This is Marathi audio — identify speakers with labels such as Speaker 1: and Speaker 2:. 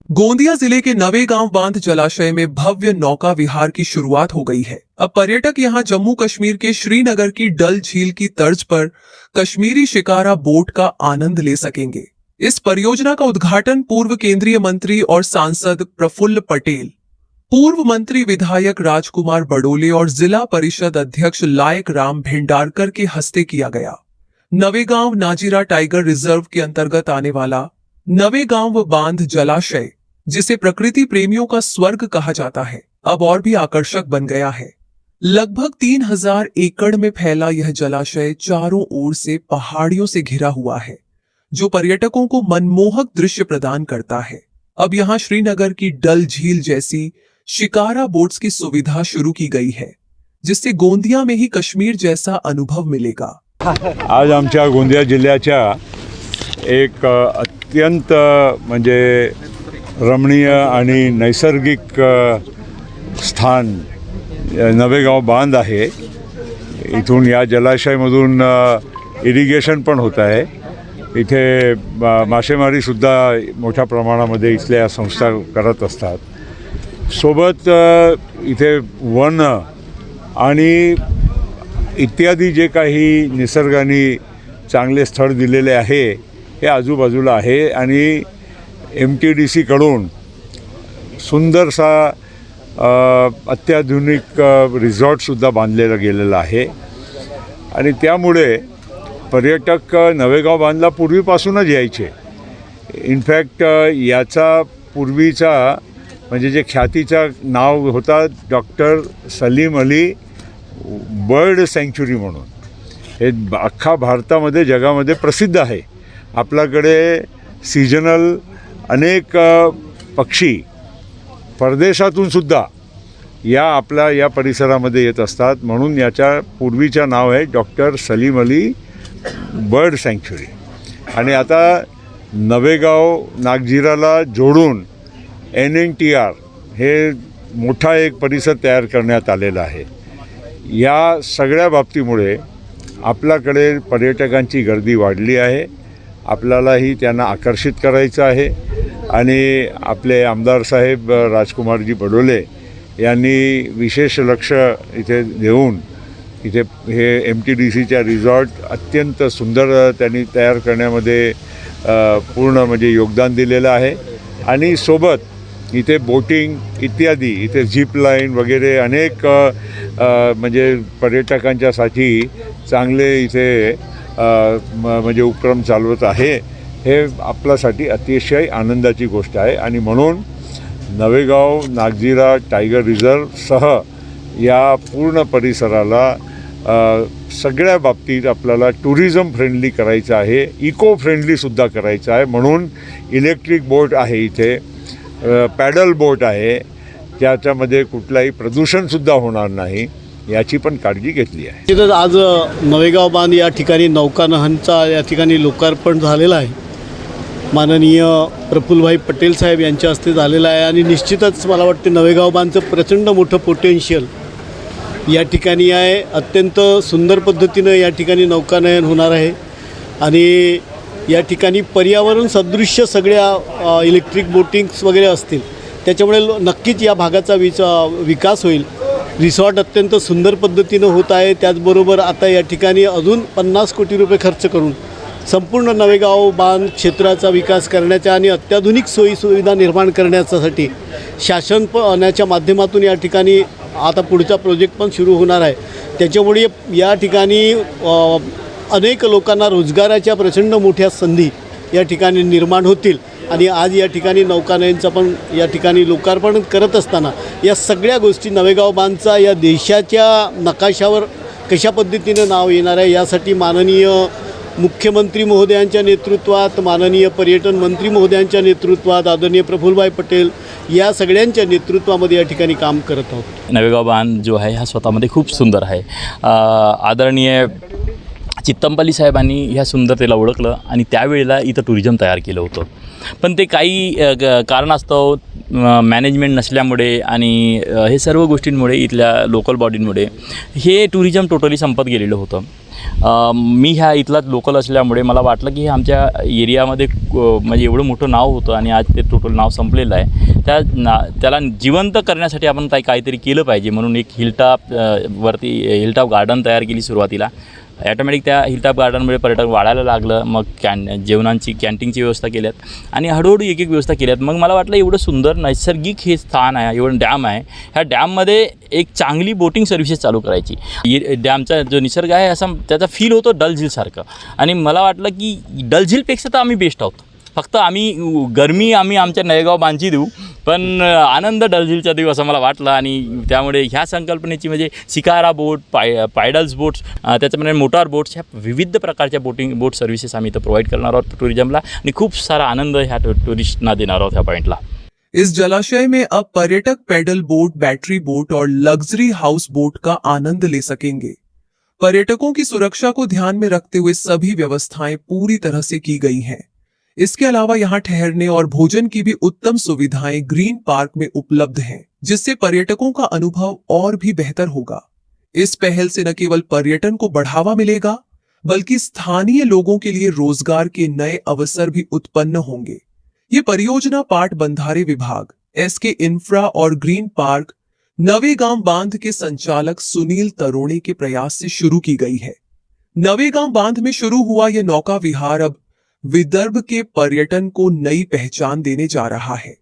Speaker 1: गोंदिया जिले के नवेगांव बांध जलाशय में भव्य नौका विहार की शुरुआत हो गई है। अब पर्यटक यहां जम्मू कश्मीर के श्रीनगर की डल झील की तर्ज पर कश्मीरी शिकारा बोट का आनंद ले सकेंगे। इस परियोजना का उद्घाटन पूर्व केंद्रीय मंत्री और सांसद प्रफुल्ल पटेल, पूर्व मंत्री विधायक राजकुमार बडोले और जिला परिषद अध्यक्ष लायक राम भेंडारकर के हस्ते किया गया। नवेगांव नाजीरा टाइगर रिजर्व के अंतर्गत आने वाला नवेगांव बांध जलाशय, जिसे प्रकृति प्रेमियों का स्वर्ग कहा जाता है, अब और भी आकर्षक बन गया है। लगभग 3000 एकड़ में फैला यह जलाशय चारों ओर से पहाड़ियों से घिरा हुआ है, जो पर्यटकों को मनमोहक दृश्य प्रदान करता है। अब यहाँ श्रीनगर की डल झील जैसी शिकारा बोट्स की सुविधा शुरू की गई है, जिससे गोंदिया में ही कश्मीर जैसा अनुभव मिलेगा।
Speaker 2: आज आमच्या गोंदिया जिल्ह्याच्या एक अत्यंत म्हणजे रमणीय आणि नैसर्गिक स्थान नवेगाव बांध आहे। इथून या जलाशयामधून इरिगेशन पण होत आहे। इथे मासेमारीसुद्धा मोठ्या प्रमाणामध्ये इथल्या संस्था करत असतात। सोबत इथे वन आणि इत्यादी जे काही निसर्गाने चांगले स्थळ दिलेले आहे हे आजूबाजूला आहे आणि MTDC कडून सुंदरसा अत्याधुनिक रिसॉर्टसुद्धा बांधलेला गेलेला आहे आणि त्यामुळे पर्यटक नवेगाव बांधला पूर्वीपासूनच यायचे। इनफॅक्ट याचा पूर्वीचा म्हणजे जे ख्यातीचा नाव होता doctor Salim Ali bird sanctuary म्हणून, हे अख्खा भारतामध्ये जगामध्ये प्रसिद्ध आहे। आपल्याकडे सीजनल अनेक पक्षी परदेशातून सुद्धा या परिसरामध्ये येत असतात, म्हणून याच्या पूर्वीचा नाव आहे doctor Salim Ali bird sanctuary. आणि आता नवेगाव नागझिराला जोडून NNTR हे मोठा एक परिसर तयार करण्यात आलेला आहे। या सगळ्या बाबतीमुळे आपल्याकडे पर्यटकांची गर्दी वाढली आहे। आपल्यालाही त्यांना आकर्षित करायचं आहे आणि आपले आमदार साहेब राजकुमारजी बडोले यांनी विशेष लक्ष इथे देऊन इथे हे MTDCच्या रिसॉर्ट अत्यंत सुंदर त्यांनी तयार करण्यामध्ये पूर्ण म्हणजे योगदान दिलेलं आहे। आणि सोबत इथे बोटिंग इत्यादी, इथे झिप लाईन वगैरे अनेक म्हणजे पर्यटकांच्यासाठी चांगले इथे म्हणजे उपक्रम चालवत आहे। हे आपल्यासाठी अतिशय आनंदाची गोष्ट आहे आणि म्हणून नवेगाव नागझिरा टायगर रिझर्वसह या पूर्ण परिसराला सगळ्या बाबतीत आपल्याला टुरिझम फ्रेंडली करायचं आहे, इको फ्रेंडलीसुद्धा करायचं आहे। म्हणून इलेक्ट्रिक बोट आहे, इथे पॅडल बोट आहे, ज्याच्यामध्ये कुठलाही प्रदूषणसुद्धा होणार नाही याची पण काळजी घेतली आहे।
Speaker 3: तिथं आज नवेगाव बांध या ठिकाणी नौकानहनचा या ठिकाणी लोकार्पण झालेलं आहे। माननीय प्रफुल्लभाई पटेल साहेब यांच्या हस्ते झालेलं आहे आणि निश्चितच मला वाटते नवेगाव बांधचं प्रचंड मोठं पोटेन्शियल या ठिकाणी आहे। अत्यंत सुंदर पद्धतीनं या ठिकाणी नौकानयन होणार आहे आणि या ठिकाणी पर्यावरण सदृश्य सगळ्या इलेक्ट्रिक बोटिंग्स वगैरे असतील, त्याच्यामुळे नक्कीच या भागाचा विकास होईल। रिसॉर्ट अत्यंत सुंदर पद्धतीनं होत आहे। त्याचबरोबर आता या ठिकाणी अजून 50 कोटी रुपये खर्च करून संपूर्ण नवेगाव बांध क्षेत्राचा विकास करण्याचा आणि अत्याधुनिक सोयीसुविधा निर्माण करण्यासाठी शासनाच्या माध्यमातून या ठिकाणी आता पुढचा प्रोजेक्ट पण सुरू होणार आहे। त्याच्यामुळे या ठिकाणी अनेक लोकांना रोजगाराच्या प्रचंड मोठ्या संधी या ठिकाणी निर्माण होतील आणि आज या ठिकाणी नौकानयनचं पण या ठिकाणी लोकार्पण करत असताना या सगळ्या गोष्टी नवेगाव बांधचा या देशाच्या नकाशावर कशा पद्धतीनं नाव येणार आहे यासाठी माननीय मुख्यमंत्री महोदयांच्या नेतृत्वात, माननीय पर्यटन मंत्री महोदयांच्या नेतृत्वात, आदरणीय प्रफुल्लभाई पटेल या सगळ्यांच्या नेतृत्वामध्ये या ठिकाणी काम करत आहोत।
Speaker 4: नवेगाव बांध जो आहे हा स्वतःमध्ये खूप सुंदर आहे। आदरणीय चित्तमपल्ली साहेबांनी ह्या सुंदरतेला ओळखलं आणि त्यावेळेला इथं टुरिझम तयार केलं होतं, पण ते काही कारणास्तव मॅनेजमेंट नसल्यामुळे आणि हे सर्व गोष्टींमुळे इथल्या लोकल बॉडींमुळे हे टुरिझम टोटली संपत गेलेलं होतं. मी ह्या इथलाच लोकल असल्यामुळे मला वाटलं की हे आमच्या एरियामध्ये म्हणजे एवढं मोठं नाव होतं आणि आज ते टोटल नाव संपलेलं आहे. त्याला जिवंत करण्यासाठी आपण काहीतरी केलं पाहिजे म्हणून एक वरती हिलटॉप गार्डन तयार केली सुरुवातीला. ॲटोमॅटिक त्या हिलटॉप गार्डनमुळे पर्यटक वाढायला लागलं. मग जेवणांची कॅन्टीनची व्यवस्था केल्यात आणि हळूहळू एक व्यवस्था केल्यात. मग मला वाटलं एवढं सुंदर नैसर्गिक हे स्थान आहे, एवढं डॅम आहे, ह्या डॅममध्ये एक चांगली बोटिंग सर्व्हिसेस चालू करायची. डॅमचा जो निसर्ग आहे असा त्याचा फील होतो डल झीलसारखं. आणि मला वाटलं की डल झीलपेक्षा तर आम्ही बेस्ट आहोत. फक्त गरमी आम्ही आमच्या नळेगाव बांधची देऊ, पण आनंद डल झीलचा देऊ असं मला वाटलं. आणि त्यामुळे ह्या संकल्पनेची म्हणजे शिकारा बोट, पायडल्स बोट्स, त्याच्यामध्ये मोटार बोट्स, ह्या विविध प्रकारच्या बोट सर्व्हिसेस आम्ही इथं प्रोव्हाइड करणार आहोत टुरिझमला आणि खूप सारा आनंद ह्या टुरिस्टना देणार आहोत ह्या पॉईंटला.
Speaker 1: इस जलाशय में अब पर्यटक पैडल बोट, बैटरी बोट और लग्जरी हाउस बोट का आनंद ले सकेंगे. पर्यटकों की सुरक्षा को ध्यान में रखते हुए सभी व्यवस्थाएं पूरी तरह से की गई हैं. इसके अलावा यहाँ ठहरने और भोजन की भी उत्तम सुविधाएं ग्रीन पार्क में उपलब्ध हैं, जिससे पर्यटकों का अनुभव और भी बेहतर होगा. इस पहल से न केवल पर्यटन को बढ़ावा मिलेगा, बल्कि स्थानीय लोगों के लिए रोजगार के नए अवसर भी उत्पन्न होंगे. ये परियोजना पाट बंधारे विभाग, एसके इंफ्रा और ग्रीन पार्क नवेगांव बांध के संचालक सुनील तरोड़े के प्रयास से शुरू की गई है. नवेगांव बांध में शुरू हुआ यह नौका विहार अब विदर्भ के पर्यटन को नई पहचान देने जा रहा है.